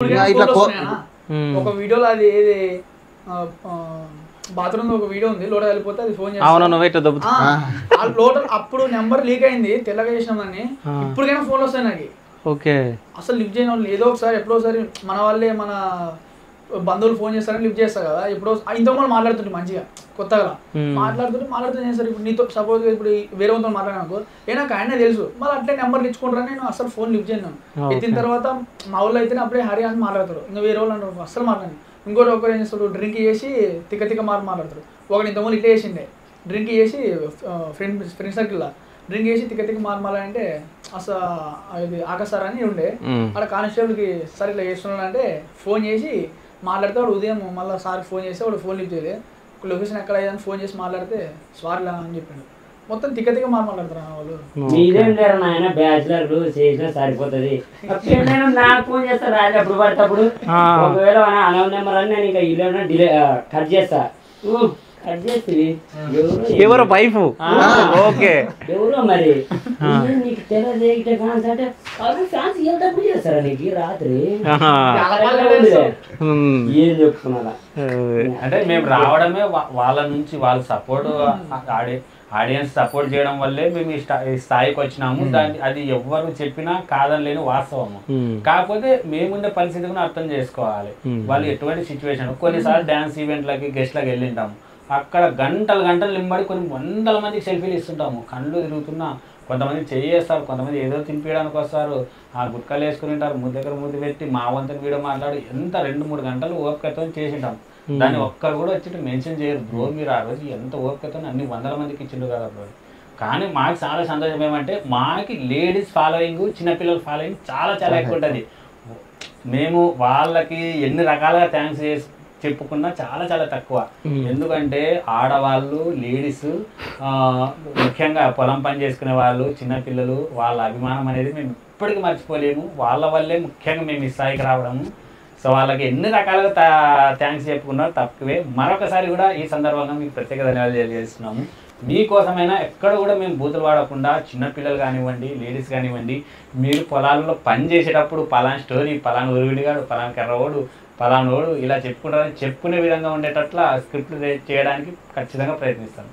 ఒక వీడియోలో అది ఏది బాత్రూమ్ ఒక వీడియో ఉంది, లోట వెళ్ళిపోతే అది ఫోన్ చేస్తాను లోట. అప్పుడు నెంబర్ లీక్ అయింది, తెల్లగా చేసినామని. ఇప్పటికైనా ఫోన్ వస్తాయి నాకు. ఓకే, అసలు లిఫ్ట్ చేయని వాళ్ళు ఏదో ఒకసారి ఎప్పుడో ఒకసారి మన వాళ్ళే మన బంధువులు ఫోన్ చేస్తారని లిఫ్ట్ చేస్తారు కదా. ఇప్పుడు ఇంత వాళ్ళు మాట్లాడుతుంటే మంచిగా కొత్తగా మాట్లాడుతుంటే చేస్తారు. ఇప్పుడు నీతో సపోజ్ ఇప్పుడు వేరే వాళ్ళతో మాట్లాడినాకు నాకు ఆయన తెలుసు, మళ్ళీ అట్లే నెంబర్లు ఇచ్చుకుంటారని నేను అసలు ఫోన్ లిఫ్ట్ చేయను. ఎత్తిన తర్వాత మా ఊళ్ళో అయితే అప్పుడే హరి అని మాట్లాడతారు, ఇంకా వేరే వాళ్ళు అంటారు అసలు మాట్లాడి. ఇంకోటి ఒకరు ఏం చేస్తాడు, డ్రింక్ చేసి తిక్క మాట్లాడతారు. ఒకటి ఇంతకుముందు ఇట్లా చేసిండే, డ్రింక్ చేసి ఫ్రెండ్ సర్కిల్లో డ్రింక్ చేసి తిక్క మాట్లాడంటే అసలు అది ఆకాశ్ సార్ అని ఉండే అక్కడ కానిస్టేబుల్కి సార్ ఇట్లా చేస్తున్నాడు అంటే ఫోన్ చేసి మాట్లాడితే వాడు ఉదయం మళ్ళీ సార్కి ఫోన్ చేస్తే వాడు ఫోన్ లిఫ్ట్ చేయలేదు. లొకేషన్ ఎక్కడ అయ్యాదని ఫోన్ చేసి మాట్లాడితే స్వార్లా అని చెప్పిండు. మొత్తం తిక్క మాట్లాడతారు వాళ్ళు. మీరేం లేరు నాయన, బ్యాచులర్లు చేసినా సరిపోతుంది. నాకు ఫోన్ చేస్తా రాజు అప్పుడు పడేటప్పుడు, ఒకవేళ అనౌన్ నెంబర్ అని నేను ఇంకా ఇలా డిలే కట్ చేస్తా. కట్ చేసి ఎవరో వైఫ్ ఎవరో మరి నీకు తెలియదు అంటే అవి ఫ్యాన్స్ వెళ్ళేటప్పుడు చేస్తారా నీకు రాత్రి ఏం చెప్తున్నా అంటే మేము రావడమే వాళ్ళ నుంచి వాళ్ళ సపోర్ట్ ఆడియన్స్ సపోర్ట్ చేయడం వల్లే మేము ఈ స్థాయికి వచ్చినాము. దాన్ని అది ఎవ్వరు చెప్పినా కాదనలేని వాస్తవము. కాకపోతే మేముండే పరిస్థితి కూడా అర్థం చేసుకోవాలి. వాళ్ళు ఎటువంటి సిచ్యువేషన్, కొన్నిసార్లు డ్యాన్స్ ఈవెంట్లకి గెస్ట్లకి వెళ్ళింటాము, అక్కడ గంటలు నింబడి కొన్ని వందల మందికి సెల్ఫీలు ఇస్తుంటాము. కళ్ళు తిరుగుతున్నా కొంతమంది చేస్తారు, కొంతమంది ఏదో తినిపించడానికి వస్తారు, ఆ గుట్కలు వేసుకుని ఉంటారు, దగ్గర ముద్దు పెట్టి మా వంతని వీడియో మాట్లాడి ఎంత 2-3 గంటలు ఓపికతో చేసింటాం. దాన్ని ఒక్కరు కూడా వచ్చి మెన్షన్ చేయరు. బ్రో మీరు ఆ రోజు ఎంత ఓపికతో అన్ని వందల మందికి ఇచ్చిండు కదా బ్రో. కానీ మాకు చాలా సంతోషం ఏమంటే మాకి లేడీస్ ఫాలోయింగ్, చిన్నపిల్లల ఫాలోయింగ్ చాలా ఎక్కువ ఉంటుంది. మేము వాళ్ళకి ఎన్ని రకాలుగా థ్యాంక్స్ చెప్పుకున్నా చాలా తక్కువ. ఎందుకంటే ఆడవాళ్ళు, లేడీస్, ముఖ్యంగా పొలం పని చేసుకునే వాళ్ళు, చిన్నపిల్లలు, వాళ్ళ అభిమానం అనేది మేము ఇప్పటికీ మర్చిపోలేము. వాళ్ళ వల్లే ముఖ్యంగా మేము ఈ స్థాయికి రావడము. సో వాళ్ళకి ఎన్ని రకాలుగా థ్యాంక్స్ చెప్పుకున్నారో తక్కువే. మరొకసారి కూడా ఈ సందర్భంగా మీకు ప్రత్యేక ధన్యవాదాలు తెలియజేస్తున్నాము. మీకోసమైనా ఎక్కడ కూడా మేము బూతులు వాడకుండా, చిన్నపిల్లలు కానివ్వండి, లేడీస్ కానివ్వండి, మీరు పొలాల్లో పని చేసేటప్పుడు పలానా స్టోరీ, పలానా ఉరువిడిగాడు, పలానా కర్రవాడు, పలానోడు ఇలా చెప్పుకుంటారని చెప్పుకునే విధంగా ఉండేటట్ల స్క్రిప్ట్ చేయడానికి ఖచ్చితంగా ప్రయత్నిస్తాను.